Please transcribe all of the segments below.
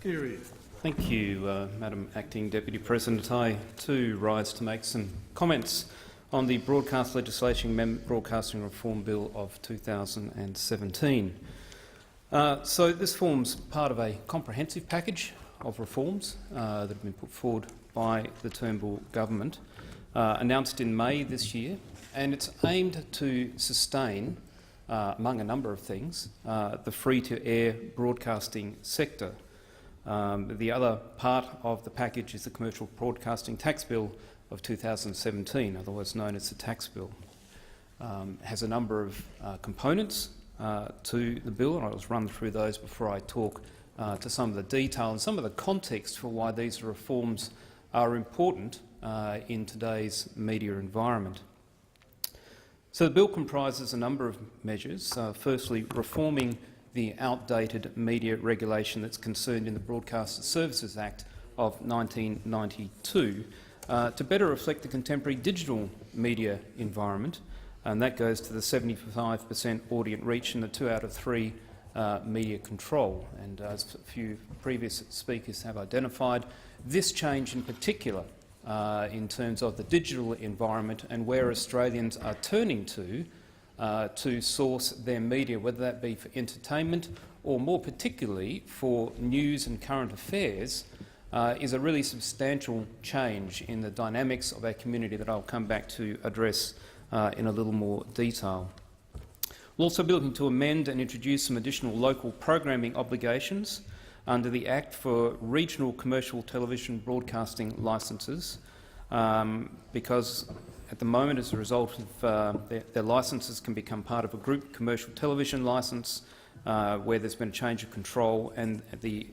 Geary. Thank you, Madam Acting Deputy President. I too rise to make some comments on the Broadcast Legislation Amendment Broadcasting Reform Bill of 2017. So this forms part of a comprehensive package of reforms that have been put forward by the Turnbull government, announced in May this year, and it's aimed to sustain, among a number of things, the free-to-air broadcasting sector. The other part of the package is the Commercial Broadcasting Tax Bill of 2017, otherwise known as the Tax Bill. Has a number of components to the bill, and I'll just run through those before I talk to some of the detail and some of the context for why these reforms are important in today's media environment. So the bill comprises a number of measures. Firstly, reforming the outdated media regulation that's concerned in the Broadcast Services Act of 1992 to better reflect the contemporary digital media environment, and that goes to the 75% audience reach and the 2 out of 3 media control. And as a few previous speakers have identified, this change in particular in terms of the digital environment and where Australians are turning to source their media, whether that be for entertainment or more particularly for news and current affairs, is a really substantial change in the dynamics of our community that I'll come back to address in a little more detail. We'll also be looking to amend and introduce some additional local programming obligations under the Act for regional commercial television broadcasting licences, because at the moment, as a result of their licences can become part of a group commercial television licence where there's been a change of control, and the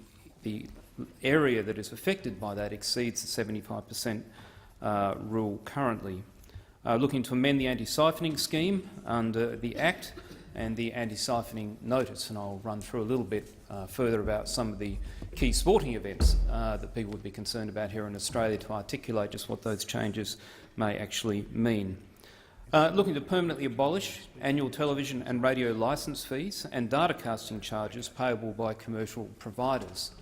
area that is affected by that exceeds the 75% rule currently. Looking to amend the anti-siphoning scheme under the Act and the anti-siphoning notice, and I'll run through a little bit further about some of the key sporting events that people would be concerned about here in Australia to articulate just what those changes may actually mean. Looking to permanently abolish annual television and radio licence fees and datacasting charges payable by commercial providers.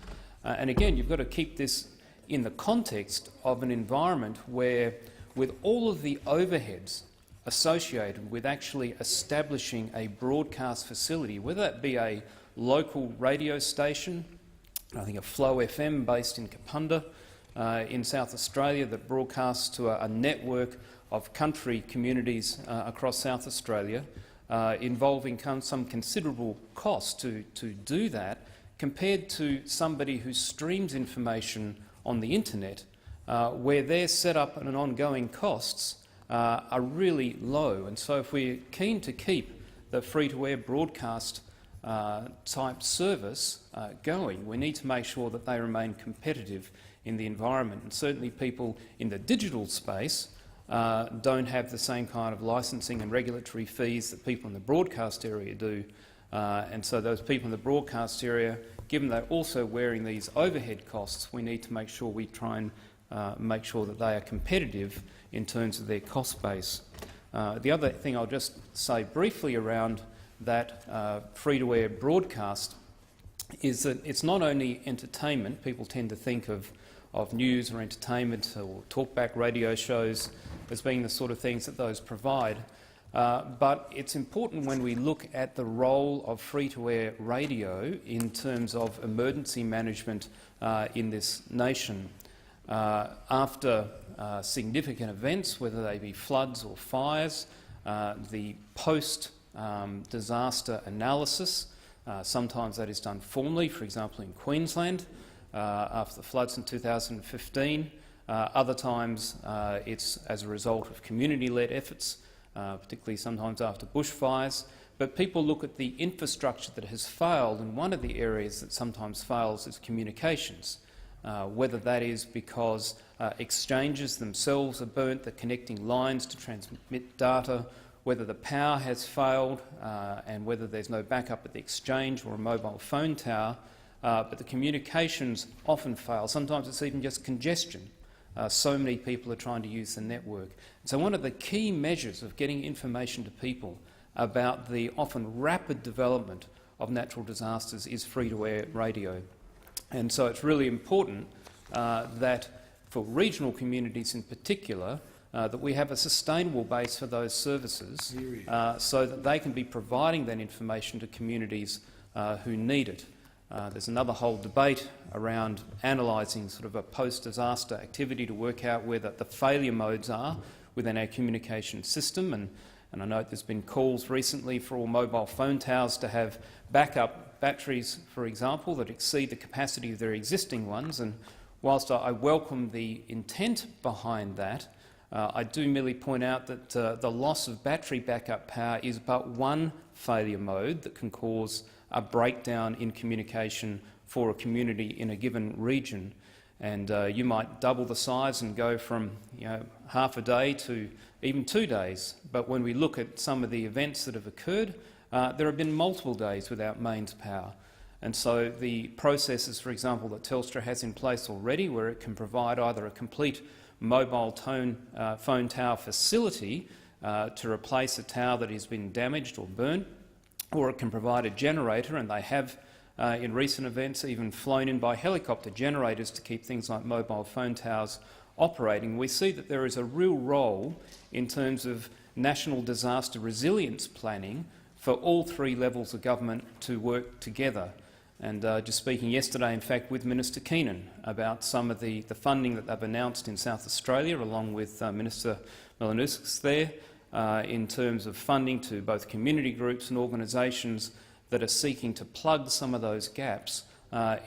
And again, you've got to keep this in the context of an environment where, with all of the overheads associated with actually establishing a broadcast facility, whether that be a local radio station, I think a Flow FM based in Kapunda in South Australia that broadcasts to a network of country communities across South Australia, involving some considerable cost to do that, compared to somebody who streams information on the internet, where their setup and ongoing costs are really low. And so if we're keen to keep the free-to-air broadcast type service going, we need to make sure that they remain competitive in the environment. And certainly people in the digital space don't have the same kind of licensing and regulatory fees that people in the broadcast area do. And so those people in the broadcast area, given they're also wearing these overhead costs, we need to make sure we try and make sure that they are competitive in terms of their cost base. The other thing I'll just say briefly around that free-to-air broadcast is that it's not only entertainment. People tend to think of news or entertainment or talkback radio shows as being the sort of things that those provide. But it's important when we look at the role of free-to-air radio in terms of emergency management in this nation. After significant events, whether they be floods or fires, the post-disaster analysis, sometimes that is done formally, for example in Queensland after the floods in 2015. Other times it's as a result of community-led efforts, particularly sometimes after bushfires. But people look at the infrastructure that has failed, and one of the areas that sometimes fails is communications. Whether that is because exchanges themselves are burnt, the connecting lines to transmit data, whether the power has failed and whether there's no backup at the exchange or a mobile phone tower, but the communications often fail. Sometimes it's even just congestion. So many people are trying to use the network. So one of the key measures of getting information to people about the often rapid development of natural disasters is free-to-air radio. And so it's really important that for regional communities in particular, that we have a sustainable base for those services so that they can be providing that information to communities who need it. There's another whole debate around analysing sort of a post-disaster activity to work out where the failure modes are within our communication system. And I know there's been calls recently for all mobile phone towers to have backup batteries, for example, that exceed the capacity of their existing ones. And whilst I welcome the intent behind that, I do merely point out that the loss of battery backup power is but one failure mode that can cause a breakdown in communication for a community in a given region. And you might double the size and go from half a day to even 2 days. But when we look at some of the events that have occurred, there have been multiple days without mains power. And so the processes, for example, that Telstra has in place already, where it can provide either a complete mobile phone tower facility to replace a tower that has been damaged or burnt, or it can provide a generator, and they have in recent events even flown in by helicopter generators to keep things like mobile phone towers operating. We see that there is a real role in terms of national disaster resilience planning for all 3 levels of government to work together. And just speaking yesterday, in fact, with Minister Keenan about some of the funding that they've announced in South Australia, along with Minister Melanouskas there, in terms of funding to both community groups and organisations that are seeking to plug some of those gaps,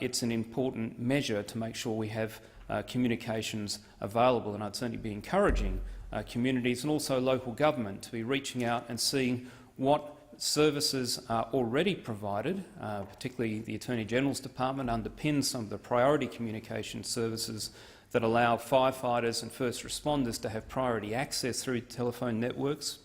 it's an important measure to make sure we have communications available. And I'd certainly be encouraging communities and also local government to be reaching out and seeing what services are already provided, particularly the Attorney-General's Department underpins some of the priority communication services that allow firefighters and first responders to have priority access through telephone networks,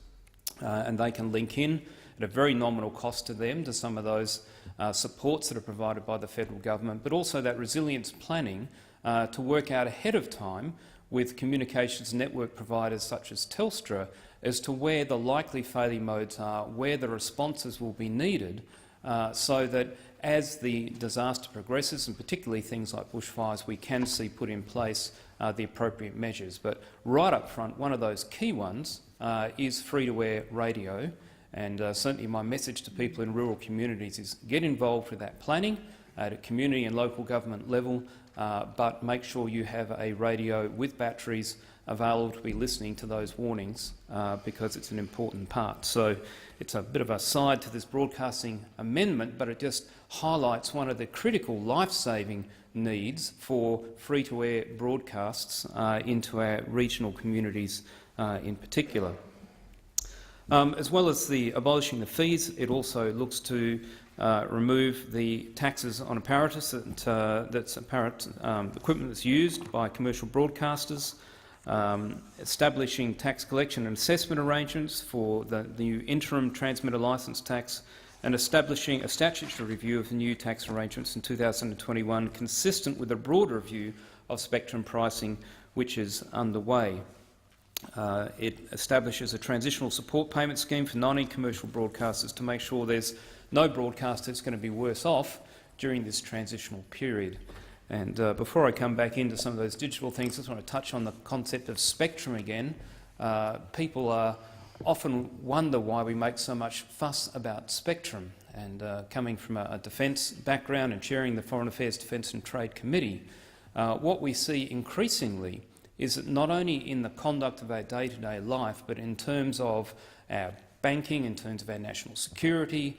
and they can link in at a very nominal cost to them to some of those supports that are provided by the federal government, but also that resilience planning to work out ahead of time with communications network providers such as Telstra as to where the likely failure modes are, where the responses will be needed, so that as the disaster progresses, and particularly things like bushfires, we can see put in place the appropriate measures. But right up front, one of those key ones is free-to-air radio, and certainly my message to people in rural communities is get involved with that planning at a community and local government level, but make sure you have a radio with batteries available to be listening to those warnings, because it's an important part. So it's a bit of a side to this broadcasting amendment, but it just highlights one of the critical life-saving needs for free-to-air broadcasts into our regional communities in particular. As well as abolishing the fees, it also looks to remove the taxes on apparatus that's equipment that's used by commercial broadcasters, establishing tax collection and assessment arrangements for the new interim transmitter licence tax, and establishing a statutory review of the new tax arrangements in 2021, consistent with a broader review of spectrum pricing which is underway. It establishes a transitional support payment scheme for non-commercial broadcasters to make sure there's no broadcaster that's going to be worse off during this transitional period. And before I come back into some of those digital things, I just want to touch on the concept of spectrum again. People often wonder why we make so much fuss about spectrum. And coming from a defence background and chairing the Foreign Affairs, Defence and Trade Committee, what we see increasingly is that not only in the conduct of our day-to-day life, but in terms of our banking, in terms of our national security,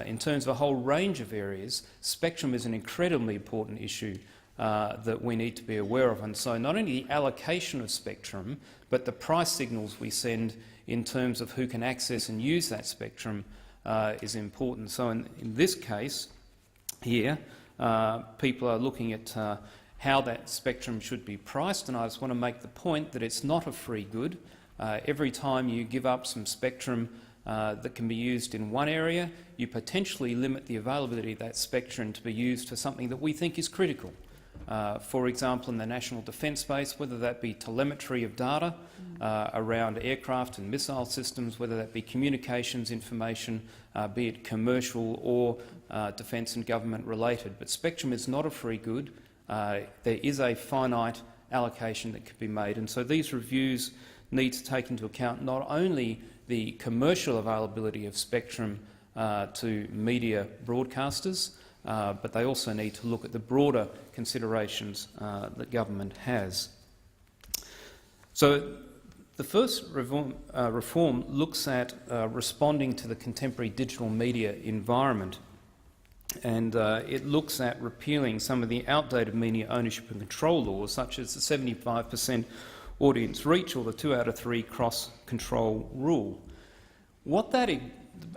in terms of a whole range of areas, spectrum is an incredibly important issue that we need to be aware of. And so not only the allocation of spectrum, but the price signals we send in terms of who can access and use that spectrum is important. So in this case here, people are looking at how that spectrum should be priced, and I just want to make the point that it's not a free good. Every time you give up some spectrum that can be used in one area, you potentially limit the availability of that spectrum to be used for something that we think is critical. For example, in the national defence space, whether that be telemetry of data around aircraft and missile systems, whether that be communications information, be it commercial or defence and government related. But spectrum is not a free good. There is a finite allocation that can be made, and so these reviews need to take into account not only the commercial availability of spectrum to media broadcasters, but they also need to look at the broader considerations that government has. So the first reform looks at responding to the contemporary digital media environment, and it looks at repealing some of the outdated media ownership and control laws, such as the 75% audience reach or the 2 out of 3 cross-control rule. What that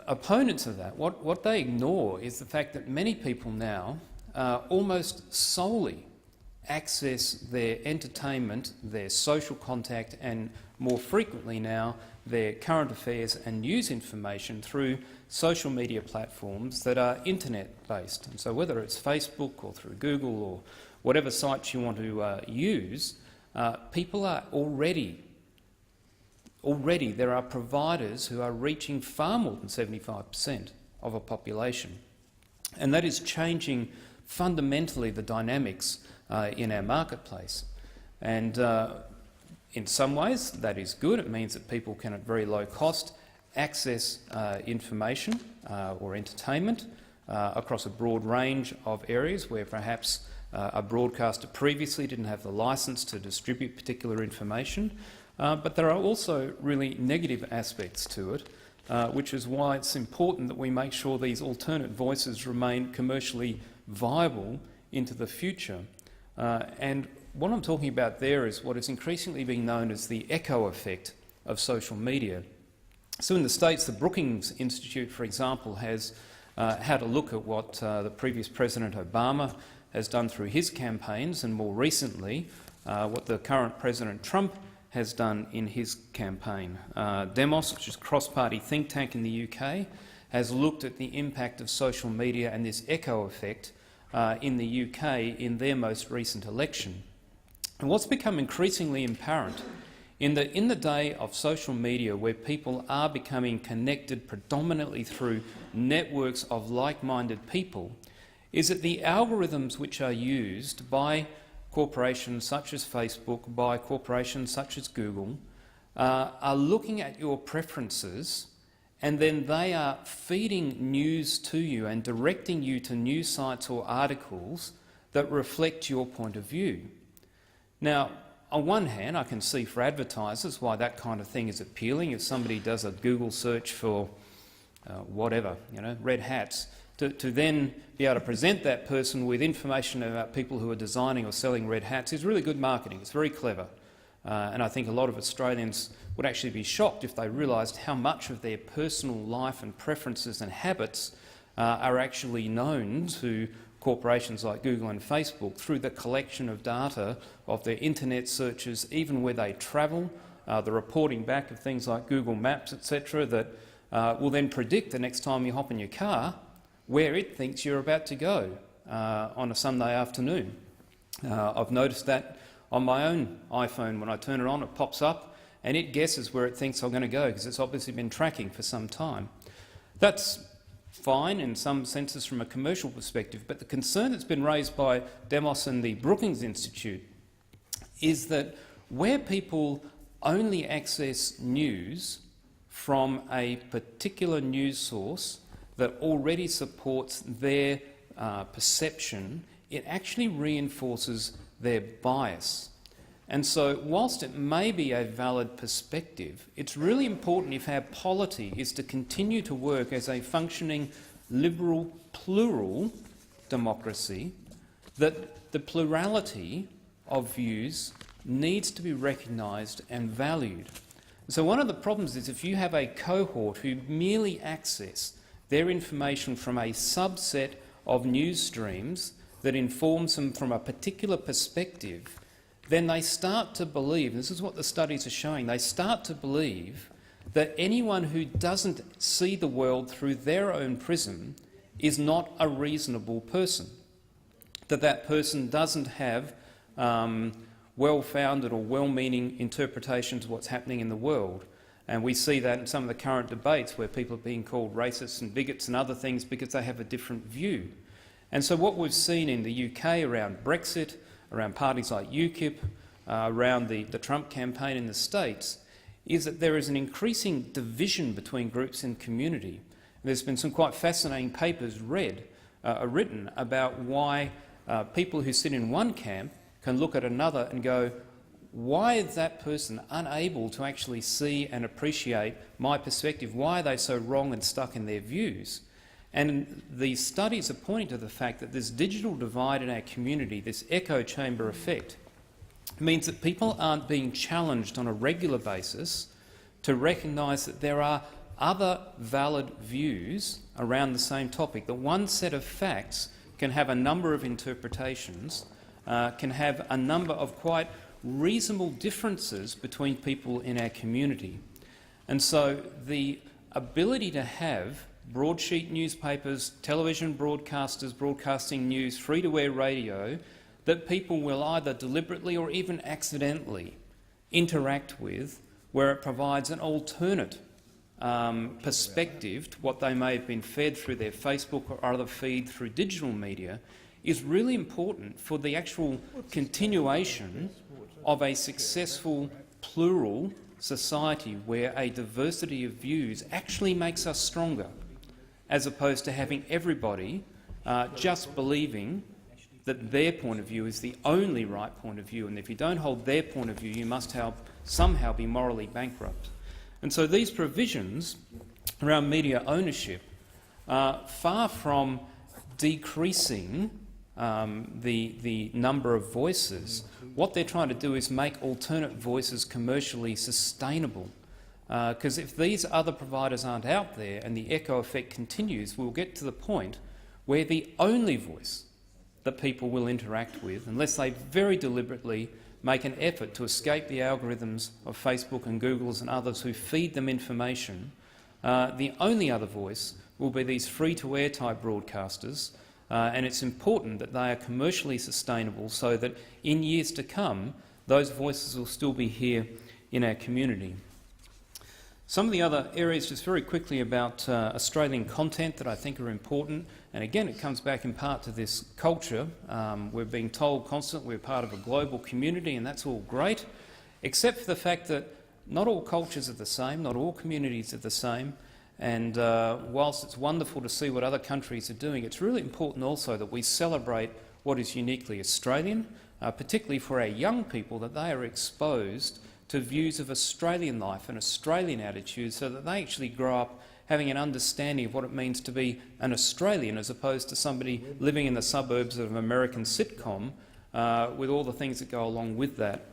opponents of that, what they ignore is the fact that many people now almost solely access their entertainment, their social contact, and more frequently now their current affairs and news information through social media platforms that are internet-based. And so whether it's Facebook or through Google or whatever sites you want to use, people are already there are providers who are reaching far more than 75% of a population. And that is changing fundamentally the dynamics in our marketplace. And in some ways that is good. It means that people can at very low cost access information or entertainment across a broad range of areas where perhaps a broadcaster previously didn't have the licence to distribute particular information. But there are also really negative aspects to it, which is why it's important that we make sure these alternate voices remain commercially viable into the future. And what I'm talking about there is what is increasingly being known as the echo effect of social media. So in the States, the Brookings Institute, for example, has had a look at what the previous President Obama has done through his campaigns, and more recently what the current President Trump has done in his campaign. Demos, which is a cross-party think tank in the UK, has looked at the impact of social media and this echo effect in the UK in their most recent election. And what's become increasingly apparent in the day of social media, where people are becoming connected predominantly through networks of like-minded people, is that the algorithms which are used by corporations such as Facebook, by corporations such as Google, are looking at your preferences, and then they are feeding news to you and directing you to news sites or articles that reflect your point of view. Now, on one hand, I can see for advertisers why that kind of thing is appealing. If somebody does a Google search for whatever, red hats, to then be able to present that person with information about people who are designing or selling red hats is really good marketing. It's very clever. And I think a lot of Australians would actually be shocked if they realised how much of their personal life and preferences and habits are actually known to corporations like Google and Facebook through the collection of data of their internet searches, even where they travel, the reporting back of things like Google Maps, etc., that will then predict the next time you hop in your car where it thinks you're about to go on a Sunday afternoon. I've noticed that on my own iPhone. When I turn it on, it pops up and it guesses where it thinks I'm going to go, because it's obviously been tracking for some time. That's fine in some senses from a commercial perspective, but the concern that's been raised by Demos and the Brookings Institute is that where people only access news from a particular news source that already supports their perception, it actually reinforces their bias. And so whilst it may be a valid perspective, it's really important, if our polity is to continue to work as a functioning liberal, plural democracy, that the plurality of views needs to be recognised and valued. So one of the problems is if you have a cohort who merely access their information from a subset of news streams that informs them from a particular perspective, then they start to believe, this is what the studies are showing, they start to believe that anyone who doesn't see the world through their own prism is not a reasonable person, that person doesn't have well-founded or well-meaning interpretations of what's happening in the world. And we see that in some of the current debates where people are being called racists and bigots and other things because they have a different view. And so what we've seen in the UK around Brexit, around parties like UKIP, around the Trump campaign in the States, is that there is an increasing division between groups in community. There's been some quite fascinating papers written about why people who sit in one camp can look at another and go, why is that person unable to actually see and appreciate my perspective? Why are they so wrong and stuck in their views? And the studies are pointing to the fact that this digital divide in our community, this echo chamber effect, means that people aren't being challenged on a regular basis to recognise that there are other valid views around the same topic, that one set of facts can have a number of interpretations, can have a number of quite reasonable differences between people in our community. And so the ability to have broadsheet newspapers, television broadcasters broadcasting news, free-to-air radio, that people will either deliberately or even accidentally interact with, where it provides an alternate perspective to what they may have been fed through their Facebook or other feed through digital media, is really important for the actual continuation of a successful, plural society where a diversity of views actually makes us stronger, as opposed to having everybody just believing that their point of view is the only right point of view, and if you don't hold their point of view, you must somehow be morally bankrupt. And so these provisions around media ownership are far from decreasing the number of voices. What they're trying to do is make alternate voices commercially sustainable. Because if these other providers aren't out there and the echo effect continues, we'll get to the point where the only voice that people will interact with, unless they very deliberately make an effort to escape the algorithms of Facebook and Google's and others who feed them information, the only other voice will be these free-to-air type broadcasters, and it's important that they are commercially sustainable so that in years to come those voices will still be here in our community. Some of the other areas, just very quickly, about Australian content that I think are important, and again it comes back in part to this culture. We're being told constantly we're part of a global community, and that's all great, except for the fact that not all cultures are the same, not all communities are the same, and whilst it's wonderful to see what other countries are doing, it's really important also that we celebrate what is uniquely Australian, particularly for our young people, that they are exposed to views of Australian life and Australian attitudes so that they actually grow up having an understanding of what it means to be an Australian as opposed to somebody living in the suburbs of an American sitcom with all the things that go along with that.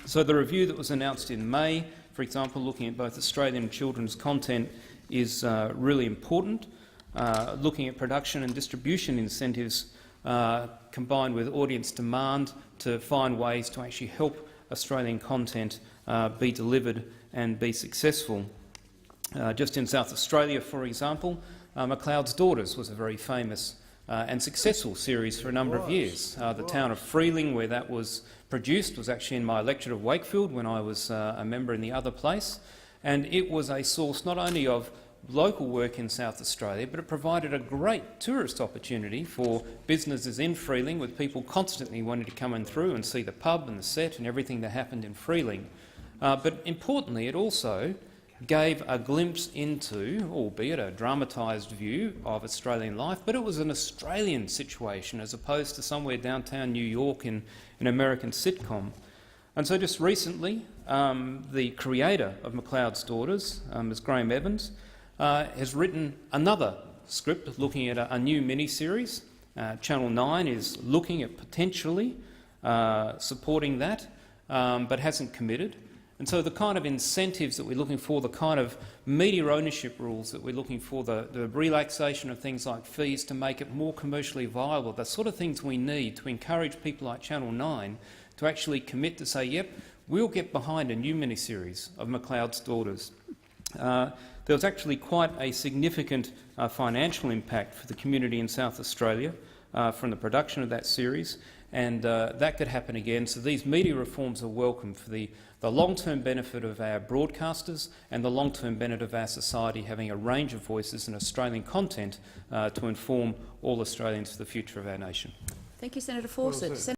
So the review that was announced in May, for example, looking at both Australian and children's content, is really important. Looking at production and distribution incentives combined with audience demand to find ways to actually help Australian content be delivered and be successful. Just in South Australia, for example, McLeod's Daughters was a very famous and successful series for a number of years. The town of Freeling, where that was produced, was actually in my electorate of Wakefield when I was a member in the other place, and it was a source not only of local work in South Australia, but it provided a great tourist opportunity for businesses in Freeling, with people constantly wanting to come in through and see the pub and the set and everything that happened in Freeling. But importantly, it also gave a glimpse into, albeit a dramatised view of Australian life, but it was an Australian situation as opposed to somewhere downtown New York in an American sitcom. And so just recently, the creator of McLeod's Daughters, Ms Graham Evans, has written another script looking at a new mini-series. Channel 9 is looking at potentially supporting that, but hasn't committed. And so the kind of incentives that we're looking for, the kind of media ownership rules that we're looking for, the relaxation of things like fees to make it more commercially viable, the sort of things we need to encourage people like Channel 9 to actually commit to say, yep, we'll get behind a new mini-series of McLeod's Daughters. There was actually quite a significant financial impact for the community in South Australia from the production of that series, and that could happen again. So these media reforms are welcome for the long-term benefit of our broadcasters and the long-term benefit of our society, having a range of voices and Australian content to inform all Australians for the future of our nation. Thank you, Senator Fawcett.